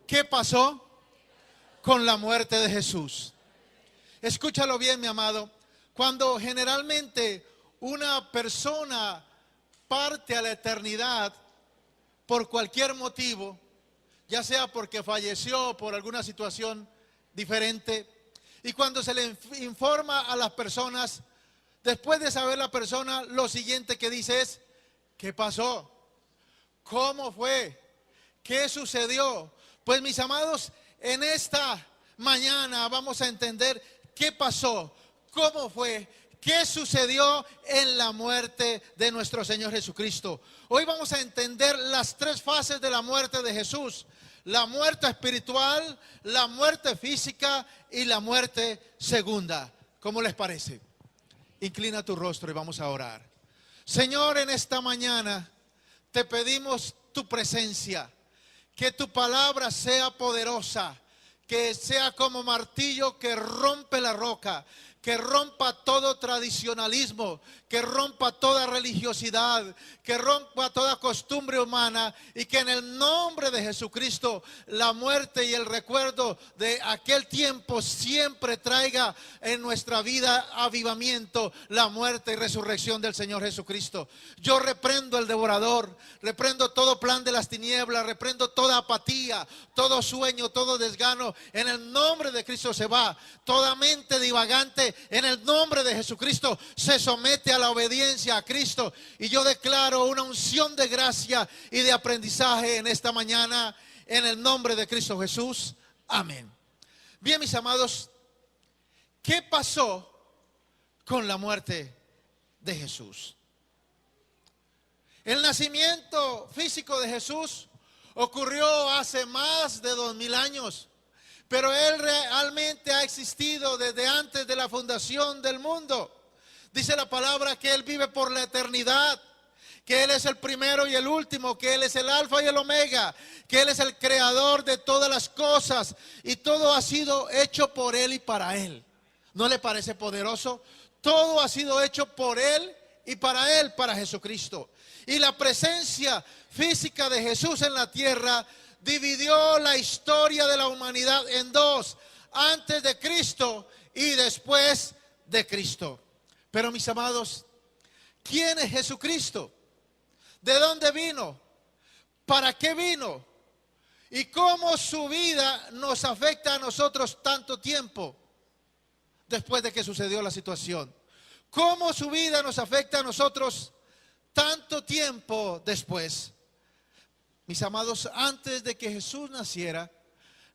¿qué pasó con la muerte de Jesús? Escúchalo bien, mi amado. Cuando generalmente una persona parte a la eternidad por cualquier motivo, ya sea porque falleció o por alguna situación diferente, y cuando se le informa a las personas, después de saber la persona, lo siguiente que dice es: ¿qué pasó? ¿Cómo fue? ¿Qué sucedió? Pues, mis amados, en esta mañana vamos a entender qué pasó, cómo fue, qué sucedió en la muerte de nuestro Señor Jesucristo. Hoy vamos a entender las tres fases de la muerte de Jesús: la muerte espiritual, la muerte física y la muerte segunda. ¿Cómo les parece? Inclina tu rostro y vamos a orar. Señor, en esta mañana te pedimos tu presencia, que tu palabra sea poderosa, que sea como martillo que rompe la roca, que rompa todo tradicionalismo, que rompa toda religiosidad, que rompa toda costumbre humana, y que en el nombre de Jesucristo la muerte y el recuerdo de aquel tiempo siempre traiga en nuestra vida avivamiento, la muerte y resurrección del Señor Jesucristo. Yo reprendo el devorador, reprendo todo plan de las tinieblas, reprendo toda apatía, todo sueño, todo desgano. En el nombre de Cristo se va. Toda mente divagante, en el nombre de Jesucristo, se somete a la obediencia a Cristo. Y yo declaro una unción de gracia y de aprendizaje en esta mañana, en el nombre de Cristo Jesús. Amén. Bien, mis amados, ¿qué pasó con la muerte de Jesús? El nacimiento físico de Jesús ocurrió hace más de 2000 años. Pero Él realmente ha existido desde antes de la fundación del mundo. Dice la palabra que Él vive por la eternidad, que Él es el primero y el último, que Él es el alfa y el omega, que Él es el creador de todas las cosas, y todo ha sido hecho por Él y para Él. ¿No le parece poderoso? Todo ha sido hecho por Él y para Él, para Jesucristo. Y la presencia física de Jesús en la tierra dividió la historia de la humanidad en dos: antes de Cristo y después de Cristo. Pero, mis amados, ¿quién es Jesucristo? ¿De dónde vino? ¿Para qué vino? ¿Y cómo su vida nos afecta a nosotros tanto tiempo después de que sucedió la situación? ¿Cómo su vida nos afecta a nosotros tanto tiempo después? Mis amados, antes de que Jesús naciera,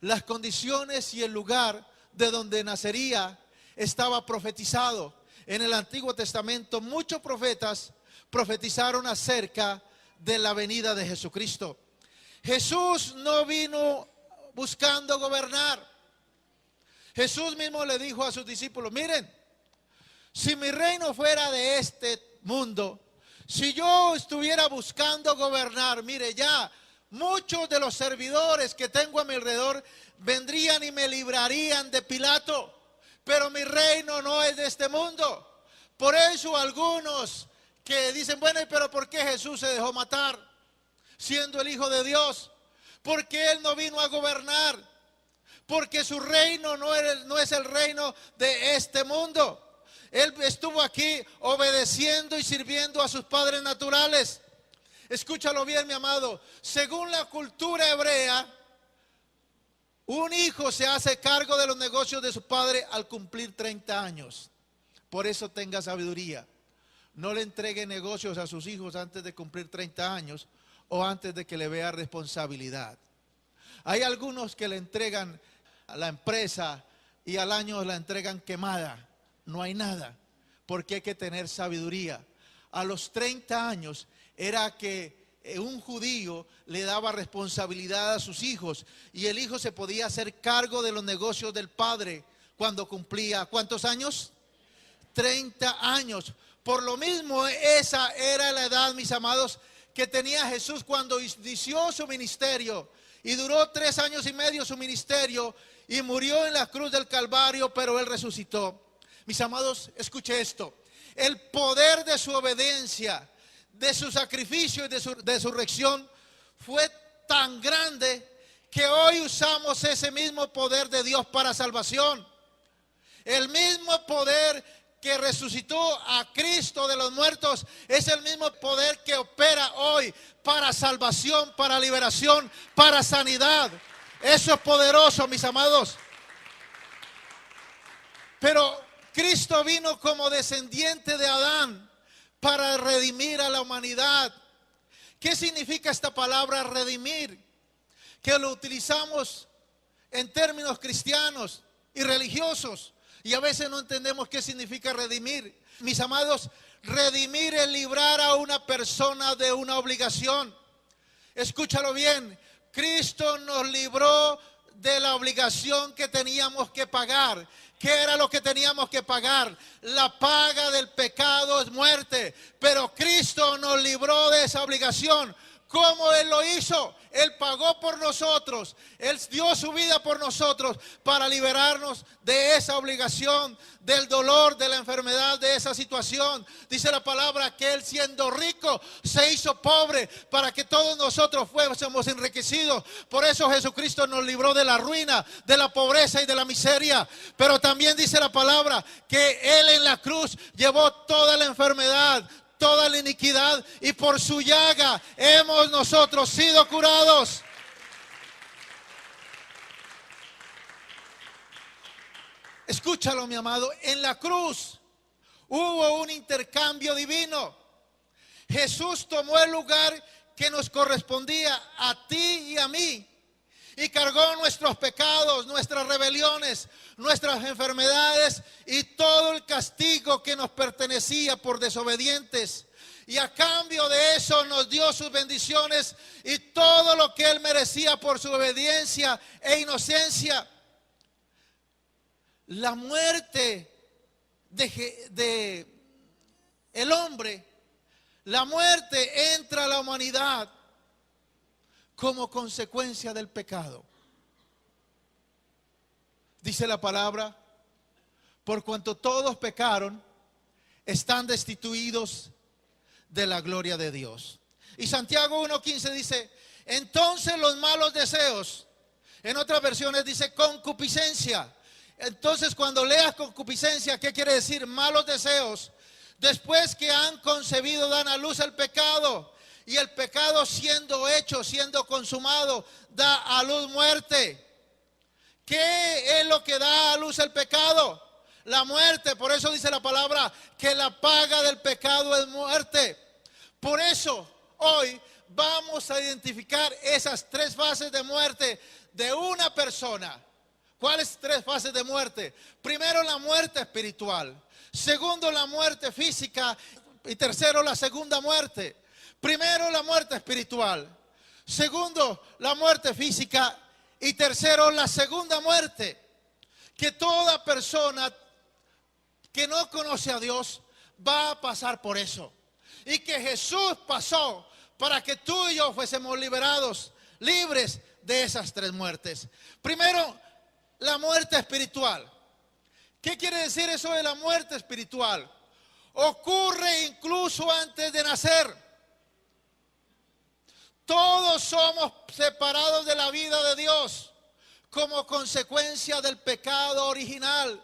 las condiciones y el lugar de donde nacería estaba profetizado. En el Antiguo Testamento muchos profetas profetizaron acerca de la venida de Jesucristo. Jesús no vino buscando gobernar. Jesús mismo le dijo a sus discípulos: miren, si mi reino fuera de este mundo, si yo estuviera buscando gobernar, mire, ya muchos de los servidores que tengo a mi alrededor vendrían y me librarían de Pilato. Pero mi reino no es de este mundo. Por eso algunos que dicen: bueno, pero ¿por qué Jesús se dejó matar siendo el Hijo de Dios? Porque Él no vino a gobernar, porque su reino no es el reino de este mundo. Él estuvo aquí obedeciendo y sirviendo a sus padres naturales. Escúchalo bien, mi amado. Según la cultura hebrea, un hijo se hace cargo de los negocios de su padre al cumplir 30 años. Por eso tenga sabiduría. No le entregue negocios a sus hijos antes de cumplir 30 años o antes de que le vea responsabilidad. Hay algunos que le entregan a la empresa y al año la entregan quemada. No hay nada, porque hay que tener sabiduría. A los 30 años era que un judío le daba responsabilidad a sus hijos, y el hijo se podía hacer cargo de los negocios del padre cuando cumplía, ¿cuántos años? 30 años. Por lo mismo, esa era la edad, mis amados, que tenía Jesús cuando inició su ministerio, y duró 3 años y medio su ministerio, y murió en la cruz del Calvario, pero Él resucitó. Mis amados, escuche esto: el poder de su obediencia, de su sacrificio y de su resurrección fue tan grande que hoy usamos ese mismo poder de Dios para salvación. El mismo poder que resucitó a Cristo de los muertos es el mismo poder que opera hoy para salvación, para liberación, para sanidad. Eso es poderoso, mis amados. Pero Cristo vino como descendiente de Adán para redimir a la humanidad. ¿Qué significa esta palabra redimir? Que lo utilizamos en términos cristianos y religiosos y a veces no entendemos qué significa redimir. Mis amados, redimir es librar a una persona de una obligación. Escúchalo bien, Cristo nos libró de la obligación que teníamos que pagar. ¿Qué era lo que teníamos que pagar? La paga del pecado es muerte, pero Cristo nos libró de esa obligación. ¿Cómo Él lo hizo? Él pagó por nosotros, Él dio su vida por nosotros para liberarnos de esa obligación, del dolor, de la enfermedad, de esa situación. Dice la palabra que Él, siendo rico, se hizo pobre para que todos nosotros fuésemos enriquecidos. Por eso Jesucristo nos libró de la ruina, de la pobreza y de la miseria. Pero también dice la palabra que Él en la cruz llevó toda la enfermedad, toda la iniquidad, y por su llaga hemos nosotros sido curados. Escúchalo, mi amado, en la cruz hubo un intercambio divino. Jesús tomó el lugar que nos correspondía a ti y a mí y cargó nuestros pecados, nuestras rebeliones, nuestras enfermedades y todo el castigo que nos pertenecía por desobedientes. Y a cambio de eso nos dio sus bendiciones y todo lo que Él merecía por su obediencia e inocencia. La muerte de el hombre, la muerte entra a la humanidad como consecuencia del pecado. Dice la palabra, por cuanto todos pecaron, están destituidos de la gloria de Dios. Y Santiago 1:15 dice, entonces los malos deseos, en otras versiones dice concupiscencia. Entonces cuando leas concupiscencia, ¿qué quiere decir? Malos deseos. Después que han concebido, dan a luz el pecado. Y el pecado siendo hecho, siendo consumado, da a luz muerte. ¿Qué es lo que da a luz el pecado? La muerte. Por eso dice la palabra que la paga del pecado es muerte. Por eso hoy vamos a identificar esas tres fases de muerte de una persona. ¿Cuáles tres fases de muerte? Primero, la muerte espiritual. Segundo, la muerte física. Y tercero, la segunda muerte. Primero, la muerte espiritual. Segundo, la muerte física. Y tercero, la segunda muerte. Que toda persona que no conoce a Dios va a pasar por eso. Y que Jesús pasó para que tú y yo fuésemos liberados, libres de esas tres muertes. Primero, la muerte espiritual. ¿Qué quiere decir eso de la muerte espiritual? Ocurre incluso antes de nacer. Todos somos separados de la vida de Dios como consecuencia del pecado original.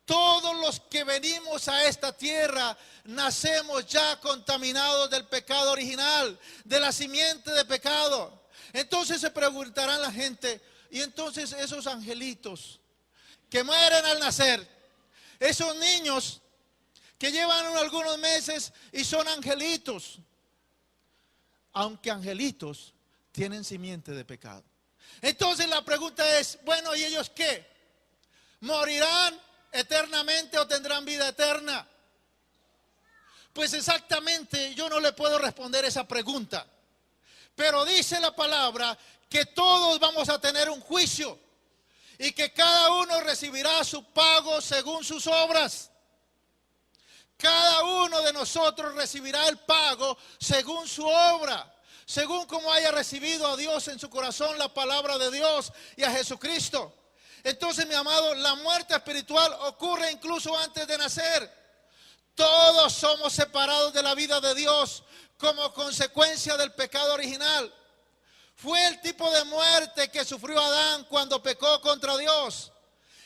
Todos los que venimos a esta tierra nacemos ya contaminados del pecado original, de la simiente de pecado. Entonces se preguntarán la gente, y entonces esos angelitos que mueren al nacer, esos niños que llevan algunos meses y son angelitos, aunque angelitos tienen simiente de pecado. Entonces la pregunta es, bueno, ¿y ellos qué? ¿Morirán eternamente o tendrán vida eterna? Pues exactamente yo no le puedo responder esa pregunta. Pero dice la palabra que todos vamos a tener un juicio y que cada uno recibirá su pago según sus obras. Cada uno de nosotros recibirá el pago según su obra, según como haya recibido a Dios en su corazón, la palabra de Dios y a Jesucristo. Entonces, mi amado, la muerte espiritual ocurre incluso antes de nacer. Todos somos separados de la vida de Dios como consecuencia del pecado original. Fue el tipo de muerte que sufrió Adán cuando pecó contra Dios.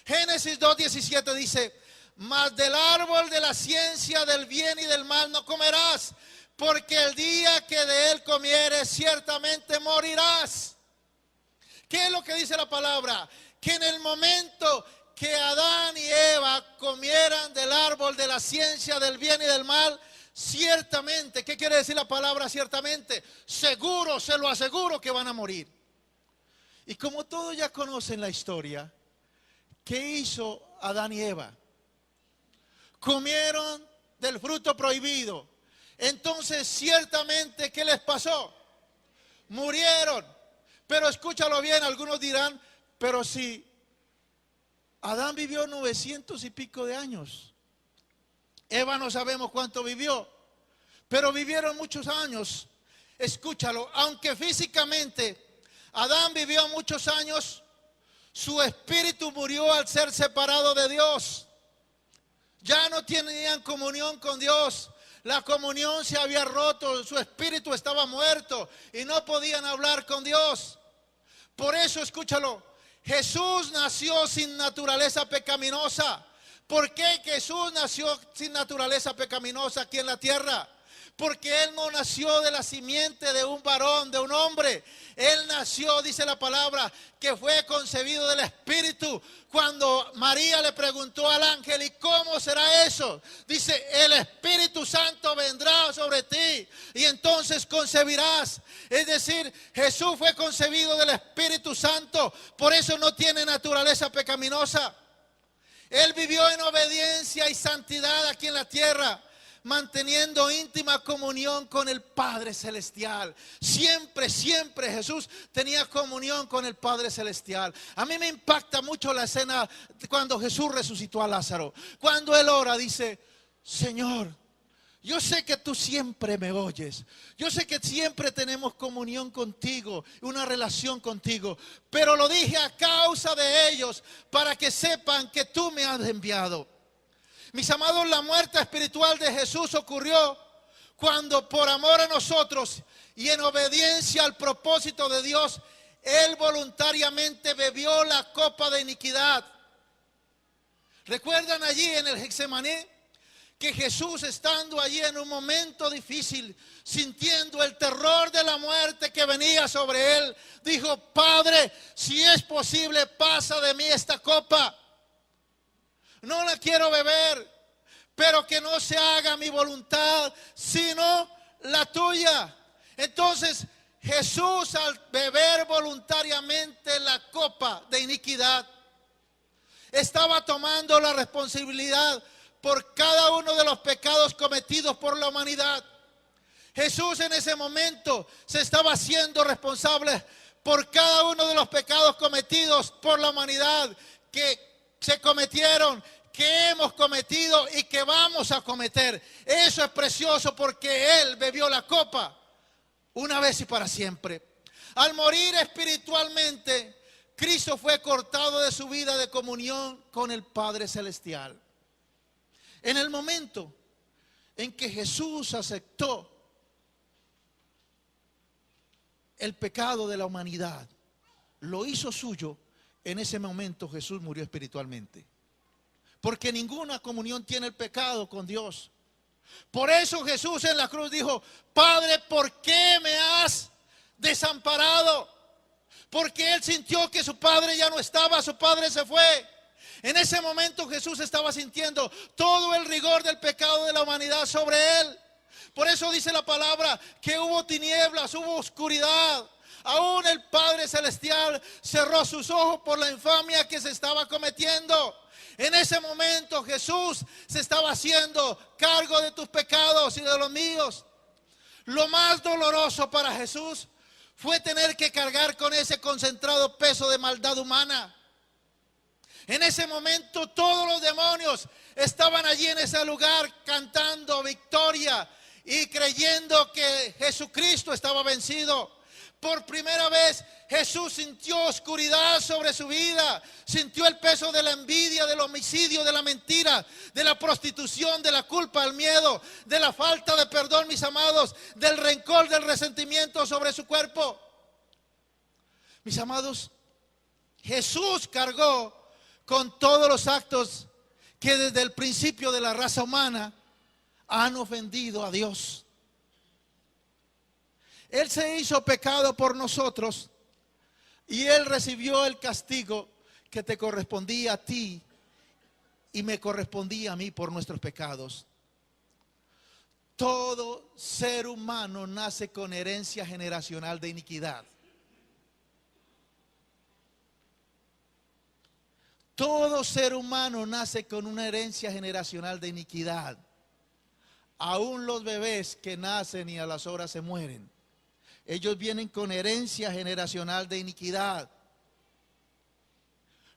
Génesis 2:17 dice: mas del árbol de la ciencia del bien y del mal no comerás, porque el día que de él comieres ciertamente morirás. ¿Qué es lo que dice la palabra? Que en el momento que Adán y Eva comieran del árbol de la ciencia del bien y del mal, ciertamente, ¿qué quiere decir la palabra ciertamente? Seguro, se lo aseguro que van a morir. Y como todos ya conocen la historia, ¿qué hizo Adán y Eva? Comieron del fruto prohibido. Entonces, ciertamente, ¿qué les pasó? Murieron. Pero escúchalo bien, algunos dirán, pero si Adán vivió 900 y pico de años, Eva no sabemos cuánto vivió, pero vivieron muchos años. Escúchalo, aunque físicamente Adán vivió muchos años, su espíritu murió al ser separado de Dios. Ya no tenían comunión con Dios. La comunión se había roto, su espíritu estaba muerto y no podían hablar con Dios. Por eso, escúchalo, Jesús nació sin naturaleza pecaminosa. ¿Por qué Jesús nació sin naturaleza pecaminosa aquí en la tierra? Porque Él no nació de la simiente de un varón, de un hombre. Él nació, dice la palabra, que fue concebido del Espíritu. Cuando María le preguntó al ángel, ¿y cómo será eso? Dice, el Espíritu Santo vendrá sobre ti y entonces concebirás. Es decir, Jesús fue concebido del Espíritu Santo. Por eso no tiene naturaleza pecaminosa. Él vivió en obediencia y santidad aquí en la tierra, manteniendo íntima comunión con el Padre Celestial. Siempre, siempre Jesús tenía comunión con el Padre Celestial. A mí me impacta mucho la escena cuando Jesús resucitó a Lázaro. Cuando Él ora, dice, Señor, yo sé que tú siempre me oyes. Yo sé que siempre tenemos comunión contigo, una relación contigo. Pero lo dije a causa de ellos, para que sepan que tú me has enviado. Mis amados, la muerte espiritual de Jesús ocurrió cuando por amor a nosotros y en obediencia al propósito de Dios, Él voluntariamente bebió la copa de iniquidad. ¿Recuerdan allí en el Getsemaní? Que Jesús, estando allí en un momento difícil, sintiendo el terror de la muerte que venía sobre Él, dijo, Padre, si es posible, pasa de mí esta copa. No la quiero beber, pero que no se haga mi voluntad, sino la tuya. Entonces Jesús, al beber voluntariamente la copa de iniquidad, estaba tomando la responsabilidad por cada uno de los pecados cometidos por la humanidad. Jesús en ese momento se estaba haciendo responsable por cada uno de los pecados cometidos por la humanidad, que se cometieron, que hemos cometido y que vamos a cometer. Eso es precioso porque Él bebió la copa una vez y para siempre. Al morir espiritualmente, Cristo fue cortado de su vida de comunión con el Padre Celestial. En el momento en que Jesús aceptó el pecado de la humanidad, lo hizo suyo, en ese momento Jesús murió espiritualmente. Porque ninguna comunión tiene el pecado con Dios. Por eso Jesús en la cruz dijo, Padre, ¿por qué me has desamparado? Porque Él sintió que su Padre ya no estaba, su Padre se fue. En ese momento Jesús estaba sintiendo todo el rigor del pecado de la humanidad sobre Él. Por eso dice la palabra que hubo tinieblas, hubo oscuridad. Aún el Padre Celestial cerró sus ojos por la infamia que se estaba cometiendo. En ese momento Jesús se estaba haciendo cargo de tus pecados y de los míos. Lo más doloroso para Jesús fue tener que cargar con ese concentrado peso de maldad humana. En ese momento todos los demonios estaban allí en ese lugar cantando victoria y creyendo que Jesucristo estaba vencido. Por primera vez Jesús sintió oscuridad sobre su vida, sintió el peso de la envidia, del homicidio, de la mentira, de la prostitución, de la culpa, del miedo, de la falta de perdón, mis amados, del rencor, del resentimiento sobre su cuerpo. Mis amados, Jesús cargó con todos los actos que desde el principio de la raza humana han ofendido a Dios. Él se hizo pecado por nosotros y Él recibió el castigo que te correspondía a ti y me correspondía a mí por nuestros pecados. Todo ser humano nace con herencia generacional de iniquidad. Todo ser humano nace con una herencia generacional de iniquidad. Aún los bebés que nacen y a las horas se mueren, ellos vienen con herencia generacional de iniquidad.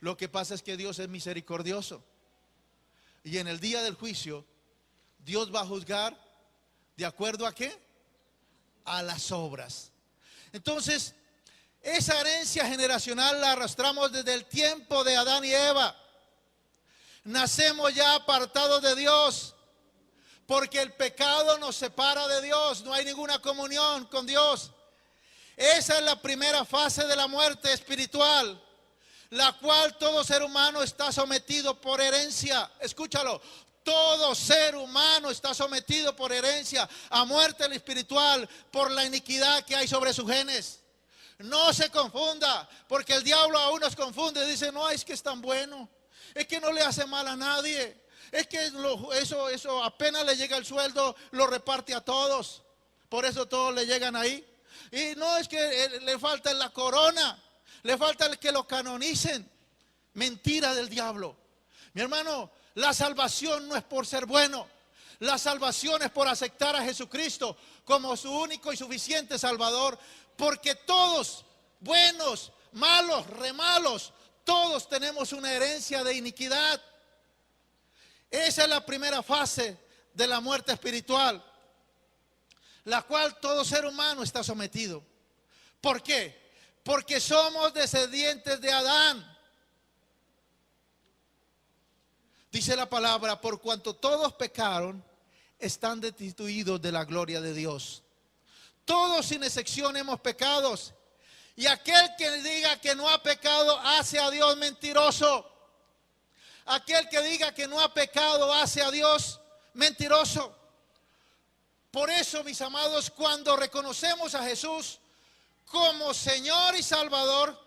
Lo que pasa es que Dios es misericordioso. Y en el día del juicio, Dios va a juzgar ¿de acuerdo a qué? A las obras. Entonces, esa herencia generacional la arrastramos desde el tiempo de Adán y Eva. Nacemos ya apartados de Dios, porque el pecado nos separa de Dios. No hay ninguna comunión con Dios. Esa es la primera fase de la muerte espiritual, la cual todo ser humano está sometido por herencia. Escúchalo. Todo ser humano está sometido por herencia a muerte espiritual por la iniquidad que hay sobre sus genes. No se confunda, porque el diablo aún nos confunde. Dice, no, es que es tan bueno, es que no le hace mal a nadie, es que eso apenas le llega el sueldo, lo reparte a todos. Por eso todos le llegan ahí. Y no es que le falta la corona, le falta el que lo canonicen. Mentira del diablo. Mi hermano, la salvación no es por ser bueno. La salvación es por aceptar a Jesucristo como su único y suficiente Salvador. Porque todos, buenos, malos, remalos, todos tenemos una herencia de iniquidad. Esa es la primera fase de la muerte espiritual, la cual todo ser humano está sometido. ¿Por qué? Porque somos descendientes de Adán. Dice la palabra, por cuanto todos pecaron, están destituidos de la gloria de Dios. Todos sin excepción hemos pecado. Y aquel que diga que no ha pecado, hace a Dios mentiroso. Aquel que diga que no ha pecado, hace a Dios mentiroso. Por eso, mis amados, cuando reconocemos a Jesús como Señor y Salvador,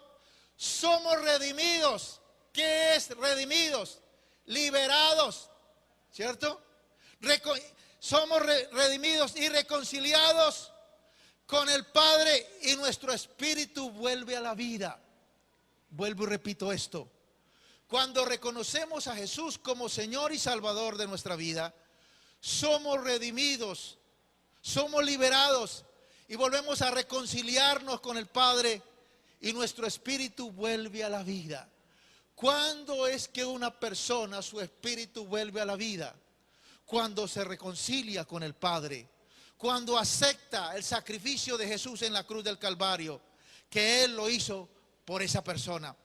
somos redimidos. ¿Qué es redimidos? Liberados, ¿cierto? Somos redimidos y reconciliados con el Padre y nuestro espíritu vuelve a la vida. Vuelvo y repito esto. Cuando reconocemos a Jesús como Señor y Salvador de nuestra vida, somos redimidos, somos liberados y volvemos a reconciliarnos con el Padre y nuestro espíritu vuelve a la vida. ¿Cuándo es que una persona, su espíritu vuelve a la vida? Cuando se reconcilia con el Padre, cuando acepta el sacrificio de Jesús en la cruz del Calvario, que Él lo hizo por esa persona.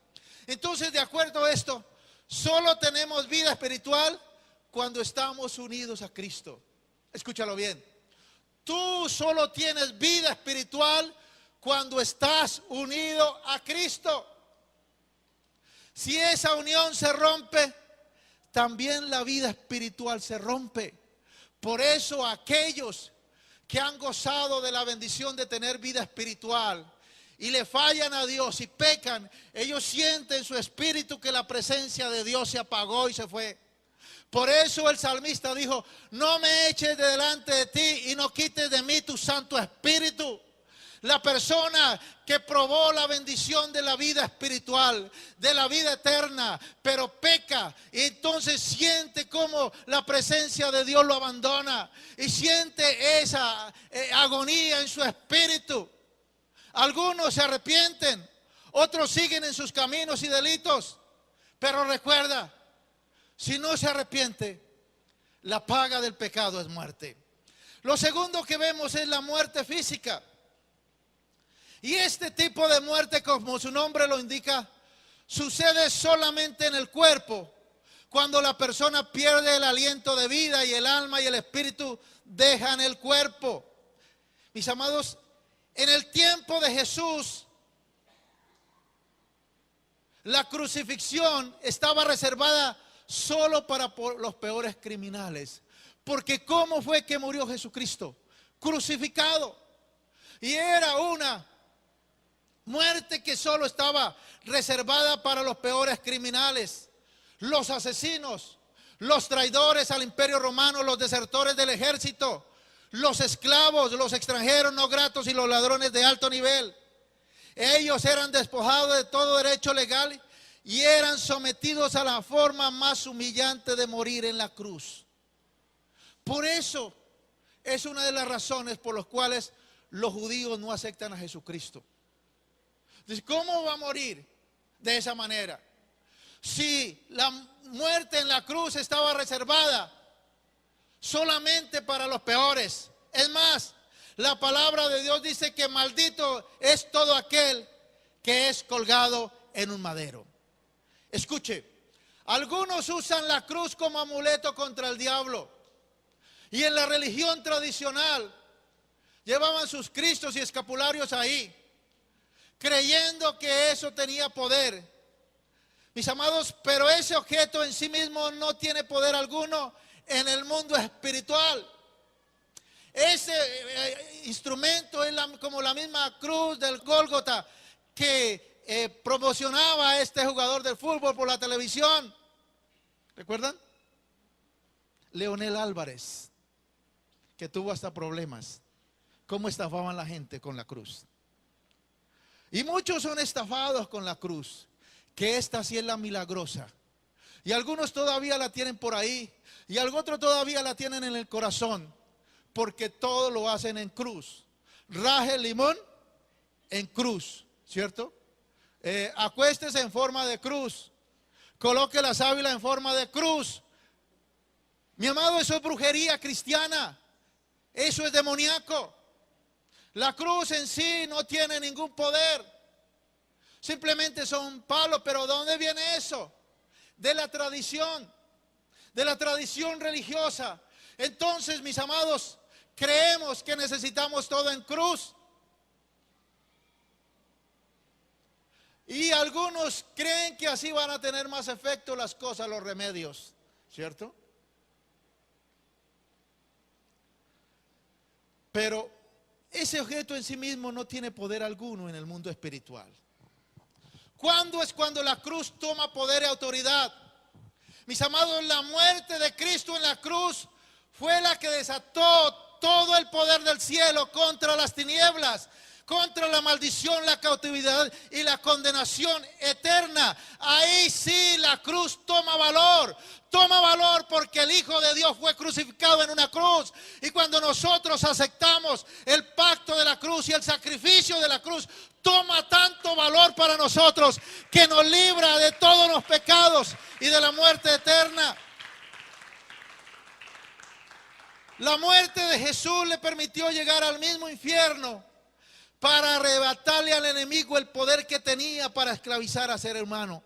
Entonces, de acuerdo a esto, solo tenemos vida espiritual cuando estamos unidos a Cristo. Escúchalo bien. Tú solo tienes vida espiritual cuando estás unido a Cristo. Si esa unión se rompe, también la vida espiritual se rompe. Por eso aquellos que han gozado de la bendición de tener vida espiritual y le fallan a Dios y pecan, ellos sienten en su espíritu que la presencia de Dios se apagó y se fue. Por eso el salmista dijo, no me eches de delante de ti y no quites de mí tu Santo Espíritu. La persona que probó la bendición de la vida espiritual, de la vida eterna, pero peca y entonces siente como la presencia de Dios lo abandona y siente esa agonía en su espíritu. Algunos se arrepienten, otros siguen en sus caminos y delitos, pero recuerda, si no se arrepiente, la paga del pecado es muerte. Lo segundo que vemos es la muerte física. Y este tipo de muerte, como su nombre lo indica, sucede solamente en el cuerpo, cuando la persona pierde el aliento de vida y el alma y el espíritu dejan el cuerpo. Mis amados, en el tiempo de Jesús, La crucifixión estaba reservada solo para los peores criminales. Porque ¿cómo fue que murió Jesucristo? Crucificado. Y era una muerte que solo estaba reservada para los peores criminales, los asesinos, los traidores al imperio romano, los desertores del ejército, los esclavos, los extranjeros no gratos y los ladrones de alto nivel. Ellos eran despojados de todo derecho legal y eran sometidos a la forma más humillante de morir en la cruz. Por eso es una de las razones por las cuales los judíos no aceptan a Jesucristo. Entonces, ¿cómo va a morir de esa manera? Si la muerte en la cruz estaba reservada solamente para los peores. Es más, la palabra de Dios dice que maldito es todo aquel que es colgado en un madero. Escuche, algunos usan la cruz como amuleto contra el diablo. Y en la religión tradicional llevaban sus cristos y escapularios ahí, creyendo que eso tenía poder. Mis amados, pero ese objeto en sí mismo no tiene poder alguno en el mundo espiritual. Ese instrumento es como la misma cruz del Gólgota que promocionaba a este jugador del fútbol por la televisión. ¿Recuerdan? Leonel Álvarez, que tuvo hasta problemas. Cómo estafaban la gente con la cruz. Y muchos son estafados con la cruz, que esta sí es la milagrosa. Y algunos todavía la tienen por ahí, y otros todavía la tienen en el corazón, porque todo lo hacen en cruz. Raje el limón en cruz, ¿cierto? Acuéstese en forma de cruz, coloque la sábila en forma de cruz. Mi amado, eso es brujería cristiana, eso es demoníaco. La cruz en sí no tiene ningún poder, simplemente son palos. Pero ¿de dónde viene eso? De la tradición religiosa. Entonces, mis amados, creemos que necesitamos todo en cruz. Y algunos creen que así van a tener más efecto las cosas, los remedios, ¿cierto? Pero ese objeto en sí mismo no tiene poder alguno en el mundo espiritual. ¿Cuándo es cuando la cruz toma poder y autoridad? Mis amados, la muerte de Cristo en la cruz fue la que desató todo el poder del cielo contra las tinieblas, contra la maldición, la cautividad y la condenación eterna. Ahí sí la cruz toma valor porque el Hijo de Dios fue crucificado en una cruz. Y cuando nosotros aceptamos el pacto de la cruz y el sacrificio de la cruz, toma tanto valor para nosotros que nos libra de todos los pecados y de la muerte eterna. La muerte de Jesús le permitió llegar al mismo infierno para arrebatarle al enemigo el poder que tenía para esclavizar a ser humano.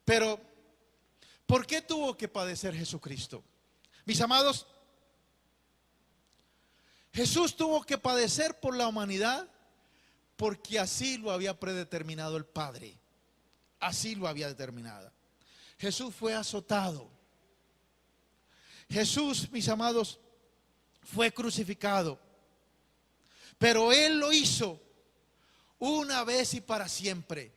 Pero, ¿por qué tuvo que padecer Jesucristo? Mis amados, Jesús tuvo que padecer por la humanidad porque así lo había predeterminado el Padre. Así lo había determinado. Jesús fue azotado. Jesús, mis amados, fue crucificado. Pero Él lo hizo una vez y para siempre.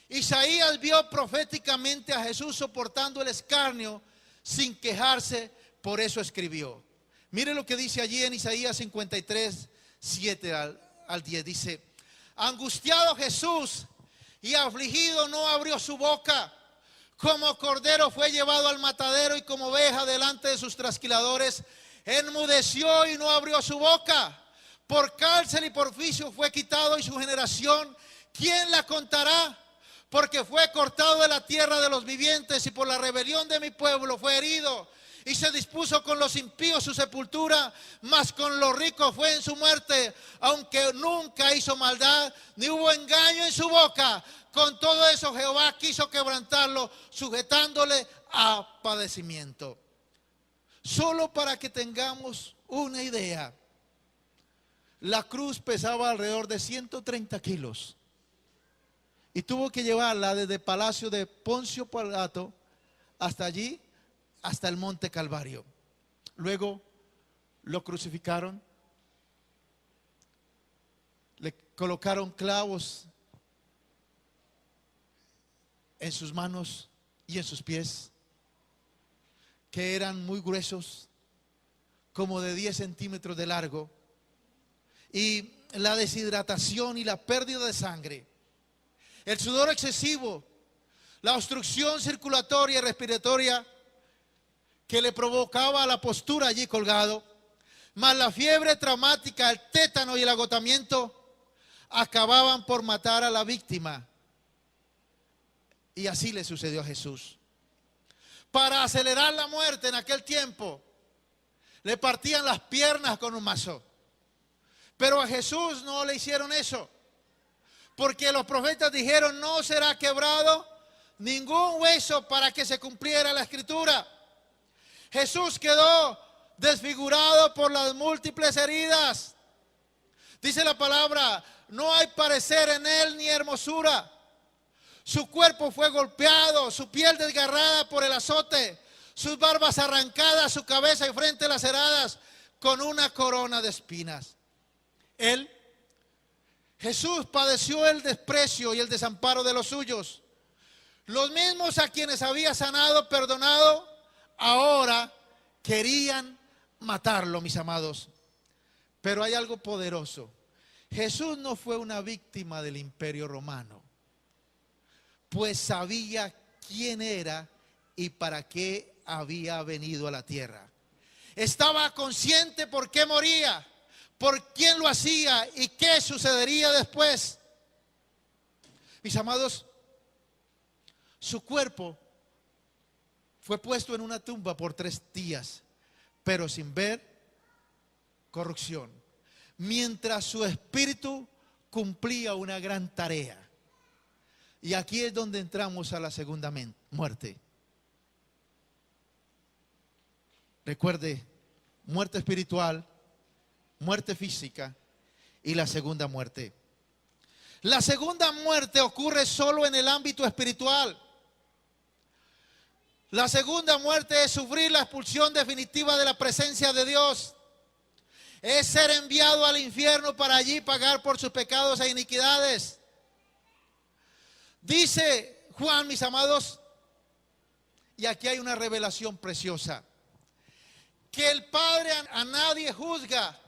Isaías vio proféticamente a Jesús soportando el escarnio sin quejarse, por eso escribió. Mire lo que dice allí en Isaías 53, 7 al 10. Dice: angustiado Jesús y afligido no abrió su boca. Como cordero fue llevado al matadero y como oveja delante de sus trasquiladores, enmudeció y no abrió su boca. Por cárcel y por oficio fue quitado, y su generación, ¿quién la contará? Porque fue cortado de la tierra de los vivientes, y por la rebelión de mi pueblo fue herido. Y se dispuso con los impíos su sepultura, mas con los ricos fue en su muerte, aunque nunca hizo maldad, ni hubo engaño en su boca. Con todo eso Jehová quiso quebrantarlo, sujetándole a padecimiento. Solo para que tengamos una idea, la cruz pesaba alrededor de 130 kilos y tuvo que llevarla desde el palacio de Poncio Pilato hasta allí, hasta el monte Calvario. Luego lo crucificaron, le colocaron clavos en sus manos y en sus pies, que eran muy gruesos, como de 10 centímetros de largo, y la deshidratación y la pérdida de sangre, el sudor excesivo, la obstrucción circulatoria y respiratoria que le provocaba la postura allí colgado, más la fiebre traumática, el tétano y el agotamiento, acababan por matar a la víctima. Y así le sucedió a Jesús. Para acelerar la muerte en aquel tiempo, le partían las piernas con un mazo. Pero a Jesús no le hicieron eso, porque los profetas dijeron: no será quebrado ningún hueso para que se cumpliera la escritura. Jesús quedó desfigurado por las múltiples heridas. Dice la palabra: no hay parecer en él ni hermosura. Su cuerpo fue golpeado, su piel desgarrada por el azote, sus barbas arrancadas, su cabeza y frente laceradas con una corona de espinas. Jesús padeció el desprecio y el desamparo de los suyos. Los mismos a quienes había sanado, perdonado, ahora querían matarlo, mis amados. Pero hay algo poderoso. Jesús no fue una víctima del Imperio Romano, pues sabía quién era y para qué había venido a la tierra. Estaba consciente por qué moría, por quién lo hacía y qué sucedería después. Mis amados, su cuerpo fue puesto en una tumba por 3 días, pero sin ver corrupción, mientras su espíritu cumplía una gran tarea. Y aquí es donde entramos a la segunda muerte. Recuerde, muerte espiritual, muerte física y la segunda muerte. La segunda muerte ocurre solo en el ámbito espiritual. La segunda muerte es sufrir la expulsión definitiva de la presencia de Dios. Es ser enviado al infierno para allí pagar por sus pecados e iniquidades. Dice Juan, mis amados, y aquí hay una revelación preciosa, que el Padre a nadie juzga,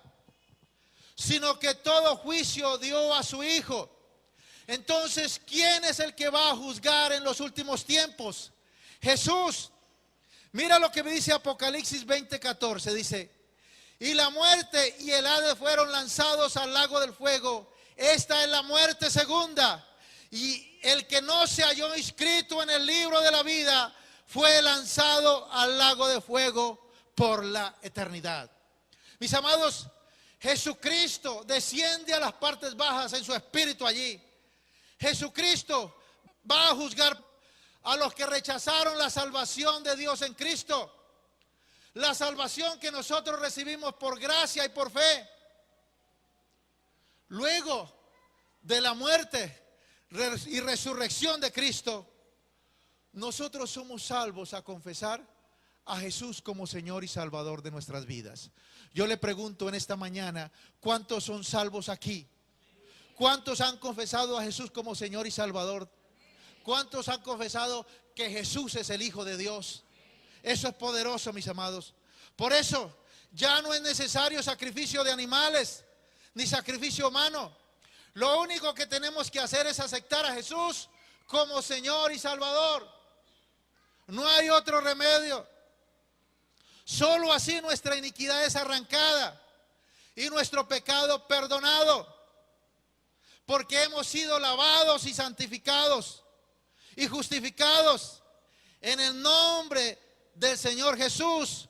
sino que todo juicio dio a su Hijo. Entonces, ¿quién es el que va a juzgar en los últimos tiempos? Jesús. Mira lo que dice Apocalipsis 20:14, dice: y la muerte y el Hades fueron lanzados al lago del fuego. Esta es la muerte segunda. Y el que no se halló inscrito en el libro de la vida fue lanzado al lago de fuego por la eternidad. Mis amados, Jesucristo desciende a las partes bajas en su espíritu allí. Jesucristo va a juzgar a los que rechazaron la salvación de Dios en Cristo. La salvación que nosotros recibimos por gracia y por fe. Luego de la muerte y resurrección de Cristo, nosotros somos salvos a confesar a Jesús como Señor y Salvador de nuestras vidas. Yo le pregunto en esta mañana: ¿cuántos son salvos aquí? ¿Cuántos han confesado a Jesús como Señor y Salvador? ¿Cuántos han confesado que Jesús es el Hijo de Dios? Eso es poderoso, mis amados. Por eso ya no es necesario sacrificio de animales ni sacrificio humano. Lo único que tenemos que hacer es aceptar a Jesús como Señor y Salvador. No hay otro remedio. Solo así nuestra iniquidad es arrancada y nuestro pecado perdonado, porque hemos sido lavados y santificados y justificados en el nombre del Señor Jesús,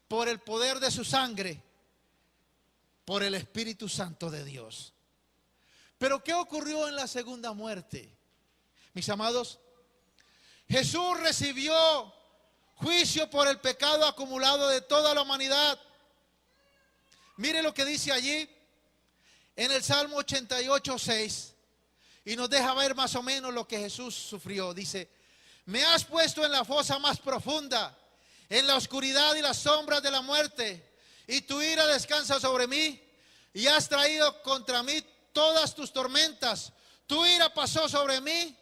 por el poder de su sangre, por el Espíritu Santo de Dios. Pero ¿qué ocurrió en la segunda muerte? Mis amados, Jesús recibió juicio por el pecado acumulado de toda la humanidad. Mire lo que dice allí en el Salmo 88:6. y nos deja ver más o menos lo que Jesús sufrió. Dice: me has puesto en la fosa más profunda, en la oscuridad y las sombras de la muerte, y tu ira descansa sobre mí, y has traído contra mí todas tus tormentas. Tu ira pasó sobre mí,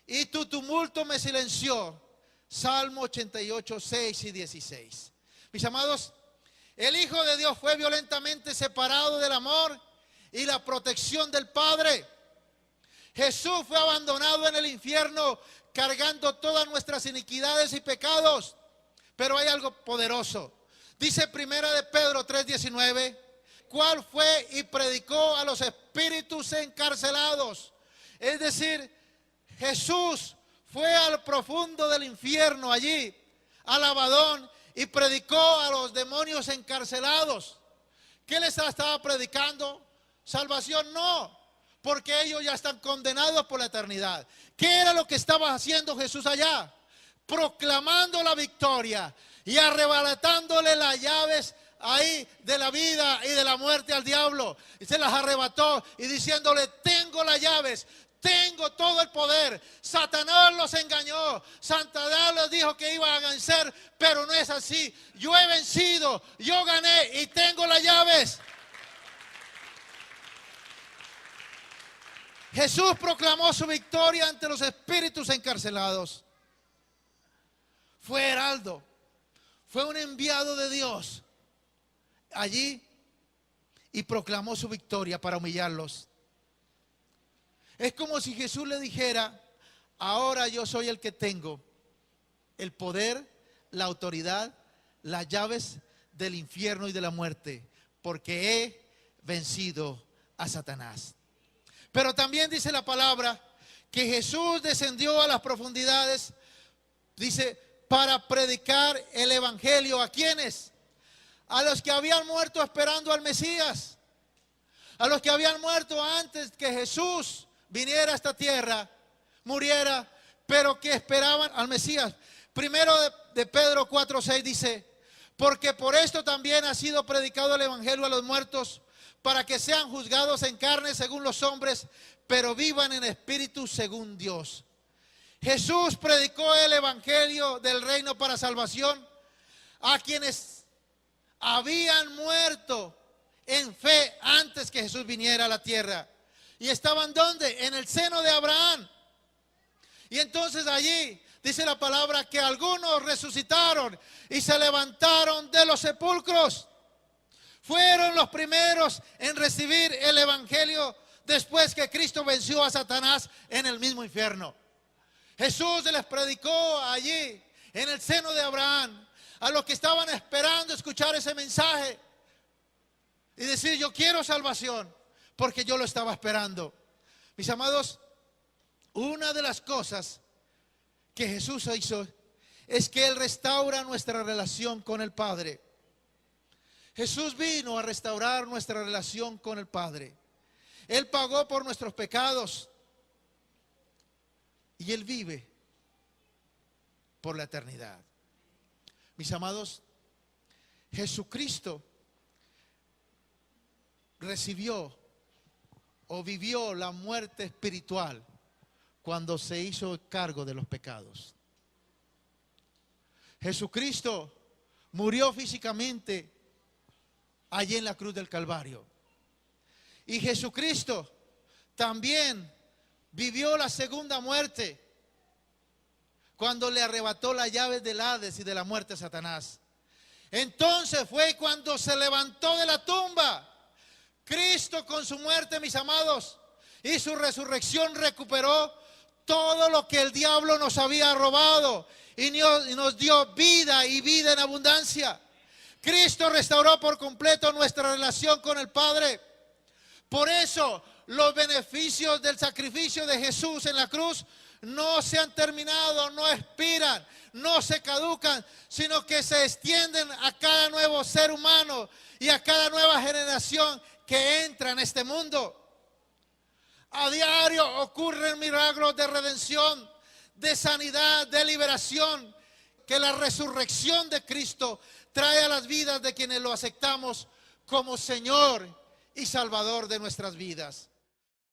y tu tumulto me silenció. Salmo 88, 6 y 16. Mis amados, el Hijo de Dios fue violentamente separado del amor y la protección del Padre. Jesús fue abandonado en el infierno, cargando todas nuestras iniquidades y pecados. Pero hay algo poderoso. Dice primera de Pedro 3:19, cuál fue y predicó a los espíritus encarcelados. Es decir, Jesús fue al profundo del infierno, allí, al Abadón, y predicó a los demonios encarcelados. ¿Qué les estaba predicando? ¿Salvación? No, porque ellos ya están condenados por la eternidad. ¿Qué era lo que estaba haciendo Jesús allá? Proclamando la victoria y arrebatándole las llaves ahí de la vida y de la muerte al diablo. Y se las arrebató y diciéndole: tengo las llaves, tengo todo el poder. Satanás los engañó. Satanás les dijo que iban a vencer, pero no es así. Yo he vencido, yo gané y tengo las llaves. Jesús proclamó su victoria ante los espíritus encarcelados. Fue heraldo, fue un enviado de Dios allí y proclamó su victoria para humillarlos. Es como si Jesús le dijera: ahora yo soy el que tengo el poder, la autoridad, las llaves del infierno y de la muerte, porque he vencido a Satanás. Pero también dice la palabra que Jesús descendió a las profundidades, dice, para predicar el evangelio. ¿A quiénes? A los que habían muerto esperando al Mesías, a los que habían muerto antes que Jesús viniera a esta tierra, muriera, pero que esperaban al Mesías. Primero de Pedro 4:6 dice: porque por esto también ha sido predicado el evangelio a los muertos, para que sean juzgados en carne según los hombres, pero vivan en espíritu según Dios. Jesús predicó el evangelio del reino para salvación a quienes habían muerto en fe antes que Jesús viniera a la tierra. ¿Y estaban dónde? En el seno de Abraham. Y entonces allí dice la palabra que algunos resucitaron y se levantaron de los sepulcros. Fueron los primeros en recibir el evangelio después que Cristo venció a Satanás en el mismo infierno. Jesús les predicó allí en el seno de Abraham a los que estaban esperando escuchar ese mensaje y decir: yo quiero salvación, porque yo lo estaba esperando. Mis amados, una de las cosas que Jesús hizo es que Él restaura nuestra relación con el Padre. Jesús vino a restaurar nuestra relación con el Padre. Él pagó por nuestros pecados y Él vive por la eternidad. Mis amados, Jesucristo recibió o vivió la muerte espiritual cuando se hizo cargo de los pecados. Jesucristo murió físicamente allí en la cruz del Calvario. Y Jesucristo también vivió la segunda muerte cuando le arrebató las llaves del Hades y de la muerte a Satanás. Entonces fue cuando se levantó de la tumba. Cristo con su muerte, mis amados, y su resurrección recuperó todo lo que el diablo nos había robado y nos dio vida y vida en abundancia. Cristo restauró por completo nuestra relación con el Padre. Por eso los beneficios del sacrificio de Jesús en la cruz no se han terminado, no expiran, no se caducan, sino que se extienden a cada nuevo ser humano y a cada nueva generación que entra en este mundo. A diario ocurren milagros de redención, de sanidad, de liberación, que la resurrección de Cristo trae a las vidas de quienes lo aceptamos como Señor y Salvador de nuestras vidas.